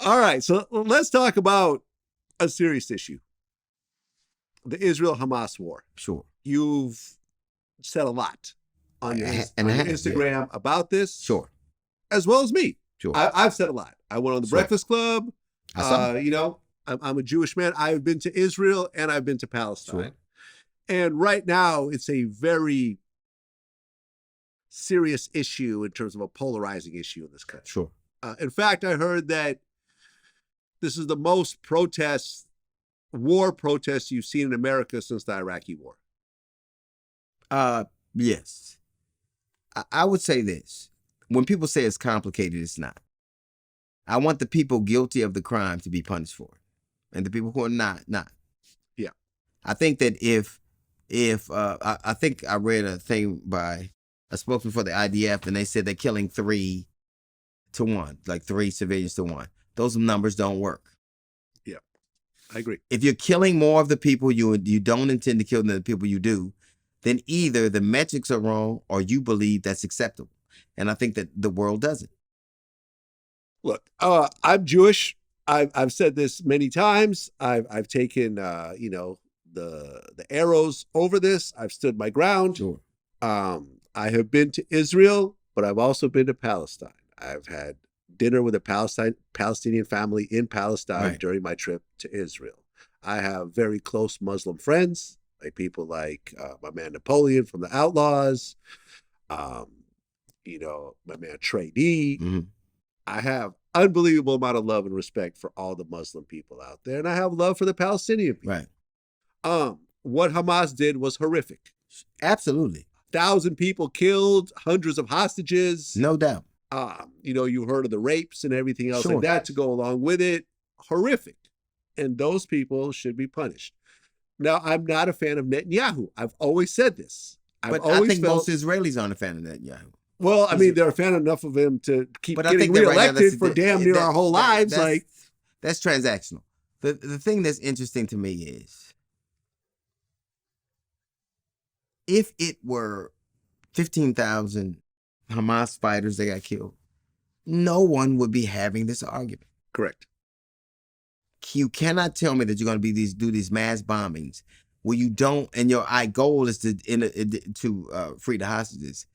All right, so let's talk about a serious issue. The Israel-Hamas war. Sure. You've said a lot on your Instagram yeah. about this. Sure. As well as me. Sure. I've said a lot. I went on the Breakfast Club. I saw you know, I'm a Jewish man. I've been to Israel and I've been to Palestine. Sure. And right now, it's a very serious issue in terms of a polarizing issue in this country. Sure. In fact, I heard that this is the most war protests you've seen in America since the Iraqi war. Yes. I would say this. When people say it's complicated, it's not. I want the people guilty of the crime to be punished for it. And the people who are not. Yeah. I think that if I think I read a thing by a spokesman for the IDF, and they said they're killing 3 to 1, like 3 civilians to 1. Those numbers don't work. Yeah, I agree. If you're killing more of the people you don't intend to kill than the people you do, then either the metrics are wrong or you believe that's acceptable. And I think that the world doesn't. Look, I'm Jewish. I've said this many times. I've taken the arrows over this. I've stood my ground. Sure. I have been to Israel, but I've also been to Palestine. I've had dinner with a Palestinian family in Palestine during my trip to Israel. I have very close Muslim friends, like people like my man Napoleon from the Outlaws, my man Trey D. Mm-hmm. I have unbelievable amount of love and respect for all the Muslim people out there, and I have love for the Palestinian people. Right. What Hamas did was horrific. Absolutely. 1,000 people killed, hundreds of hostages. No doubt. You heard of the rapes and everything else Sure. like that to go along with it. Horrific. And those people should be punished. Now, I'm not a fan of Netanyahu. I've always said this. But I think most Israelis aren't a fan of Netanyahu. Well, I mean, they're a fan enough of him to keep getting reelected for damn near our whole lives. That's transactional. The thing that's interesting to me is, if it were 15,000 Hamas fighters that got killed, no one would be having this argument. Correct. You cannot tell me that you're going to do these mass bombings where you don't, and your goal is to free the hostages.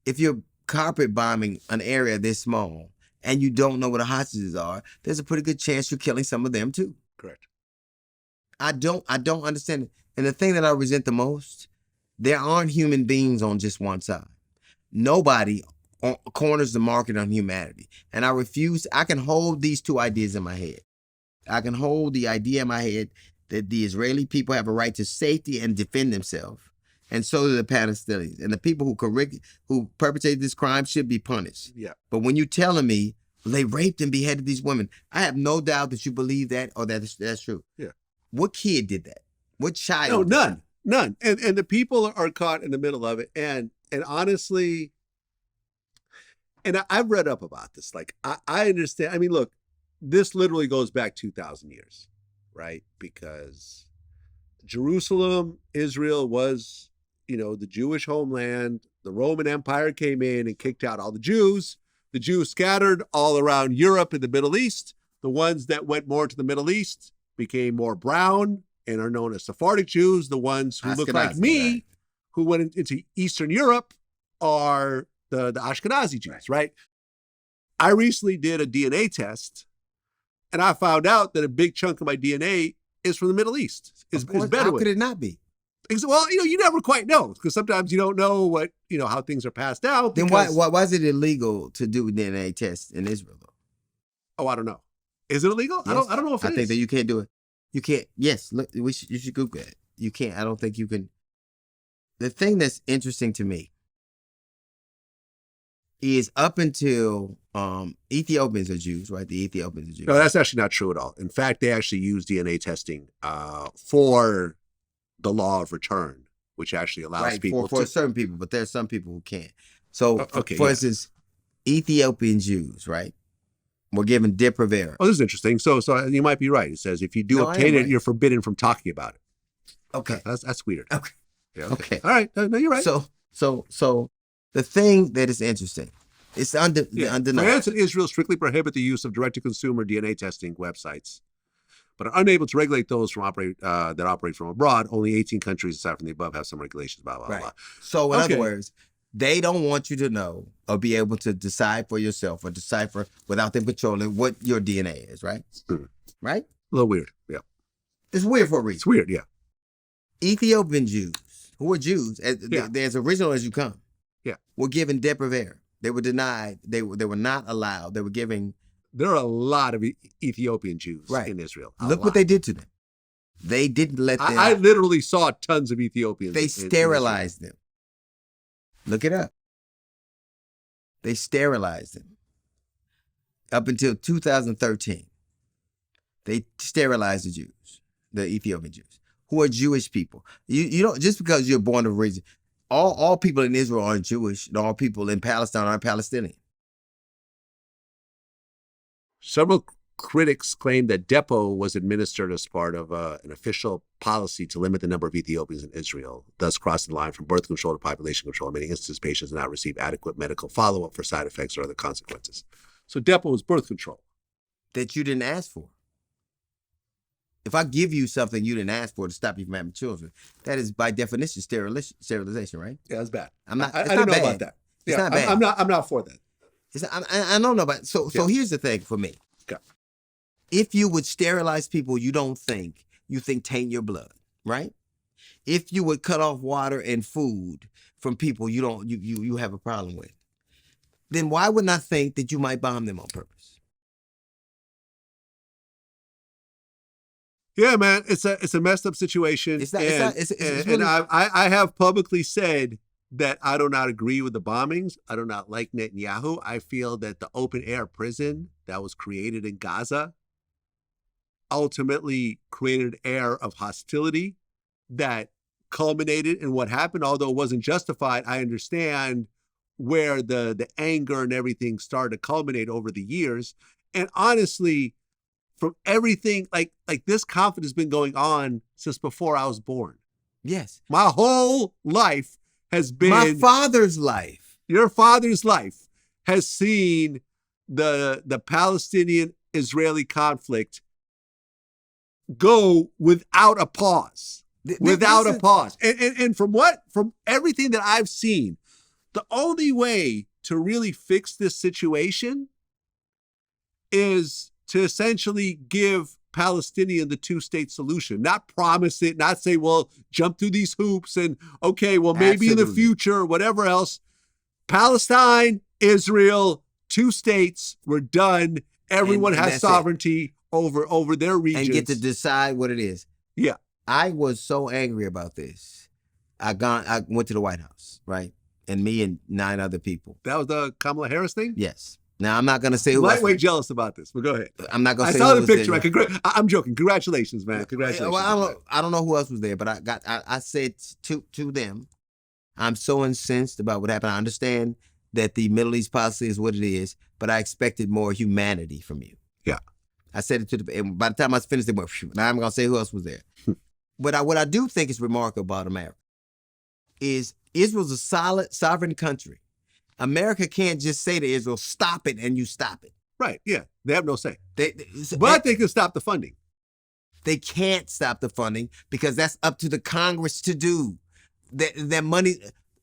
If you're carpet bombing an area this small and you don't know where the hostages are, there's a pretty good chance you're killing some of them too. Correct. I don't understand it. And the thing that I resent the most, there aren't human beings on just one side. Nobody corners the market on humanity. And I refuse. I can hold these two ideas in my head. I can hold the idea in my head that the Israeli people have a right to safety and defend themselves. And so do the Palestinians. And the people who perpetrated this crime should be punished. Yeah. But when you're telling me they raped and beheaded these women, I have no doubt that you believe that or that that's true. Yeah. What kid did that? What child? No, none. And the people are caught in the middle of it. And honestly, and I've read up about this. Like, I understand. I mean, look, this literally goes back 2,000 years, right? Because Jerusalem, Israel was, the Jewish homeland. The Roman Empire came in and kicked out all the Jews. The Jews scattered all around Europe and the Middle East. The ones that went more to the Middle East became more brown and are known as Sephardic Jews. The ones who look like me, who went into Eastern Europe, are the Ashkenazi Jews, right? I recently did a DNA test, and I found out that a big chunk of my DNA is from the Middle East. Is Bedouin. How could it not be? Well, you never quite know, because sometimes you don't know what, how things are passed out. Then why is it illegal to do DNA tests in Israel, though? Oh, I don't know. Is it illegal? Yes. I don't know if it is. I think that you can't do it. You can't. Yes, look, you should Google it. You can't. I don't think you can. The thing that's interesting to me is up until Ethiopians are Jews, right? The Ethiopians are Jews. No, that's actually not true at all. In fact, they actually use DNA testing for the law of return, which actually allows people for certain people, but there are some people who can't. So, for instance, Ethiopian Jews, right, were given depravera. Oh, this is interesting. So you might be right. It says if you do obtain it, you're forbidden from talking about it. Okay, that's weird. Okay. Yeah, okay. All right. No, you're right. So the thing that is interesting It's Yeah. undeniable. France and Israel strictly prohibit the use of direct-to-consumer DNA testing websites, but are unable to regulate those that operate from abroad. Only 18 countries, aside from the above, have some regulations. Blah blah Right. blah. So in other Okay. words, they don't want you to know or be able to decide for yourself or decipher without them controlling what your DNA is, right? Right? A little weird. Yeah. It's weird for a reason. It's weird. Yeah. Ethiopian Jews, who are Jews, Yeah. they're as original as you come, Yeah. were given deprivaire. They were denied. They were not allowed. They were giving. There are a lot of Ethiopian Jews Right. in Israel. Look what they did to them. They didn't let them. I literally saw tons of Ethiopians. They sterilized them. Look it up. They sterilized them. Up until 2013, they sterilized the Jews, the Ethiopian Jews, who are Jewish people. You don't, just because you're born of reason, all people in Israel aren't Jewish, and all people in Palestine aren't Palestinian. Several critics claim that DEPO was administered as part of an official policy to limit the number of Ethiopians in Israel, thus crossing the line from birth control to population control. In many instances, patients did not receive adequate medical follow-up for side effects or other consequences. So DEPO was birth control. That you didn't ask for. If I give you something you didn't ask for to stop you from having children, that is by definition sterilization, right? Yeah, that's bad. I'm not. I It's didn't not know bad. about that. It's Yeah, not bad. I'm not for that. I don't know about. So here's the thing for me. Okay. If you would sterilize people you think taint your blood, right? If you would cut off water and food from people you have a problem with, then why wouldn't I think that you might bomb them on purpose? Yeah, man, it's a messed up situation. It's not. It's and really. I have publicly said that I do not agree with the bombings. I do not like Netanyahu. I feel that the open air prison that was created in Gaza ultimately created an air of hostility that culminated in what happened. Although it wasn't justified, I understand where the anger and everything started to culminate over the years. And honestly, from everything, like this conflict has been going on since before I was born. Yes. My whole life has been. My father's life. Your father's life has seen the Palestinian-Israeli conflict go without a pause. Without a pause. And from everything that I've seen, the only way to really fix this situation is to essentially give Palestinian the two-state solution, not promise it, not say, well, jump through these hoops and okay, well, maybe in the future, whatever else. Palestine, Israel, two states, we're done. Everyone has sovereignty over their regions. And get to decide what it is. Yeah. I was so angry about this. I went to the White House, right? And me and 9 other people. That was the Kamala Harris thing? Yes. Now, I'm not going to say who. Lightweight jealous about this, but go ahead. I'm not going to say I saw who the was picture. there. I'm joking. Congratulations, man. Congratulations. Well, I don't know who else was there, but I said to them, I'm so incensed about what happened. I understand that the Middle East policy is what it is, but I expected more humanity from you. Yeah. I said it to the, and by the time I finished, they went, phew. Now I'm going to say who else was there. But what I do think is remarkable about America is Israel's a solid, sovereign country. America can't just say to Israel, stop it, and you stop it. Right, yeah. They have no say. But they can stop the funding. They can't stop the funding because that's up to the Congress to do. That money,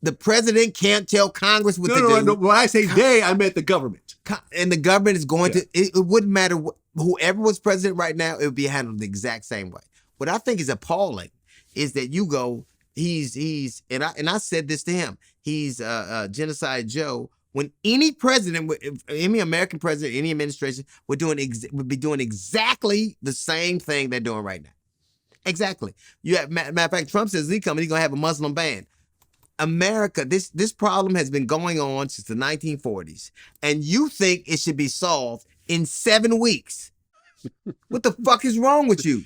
the president can't tell Congress what to do. No. When I say they, I meant the government. And the government is going to, it wouldn't matter whoever was president right now, it would be handled the exact same way. What I think is appalling is that you go, and I said this to him, he's Genocide Joe. When any president, any American president, any administration would be doing exactly the same thing they're doing right now. Exactly. Matter of fact, Trump says he's going to have a Muslim ban. America, this problem has been going on since the 1940s, and you think it should be solved in 7 weeks. What the fuck is wrong with you?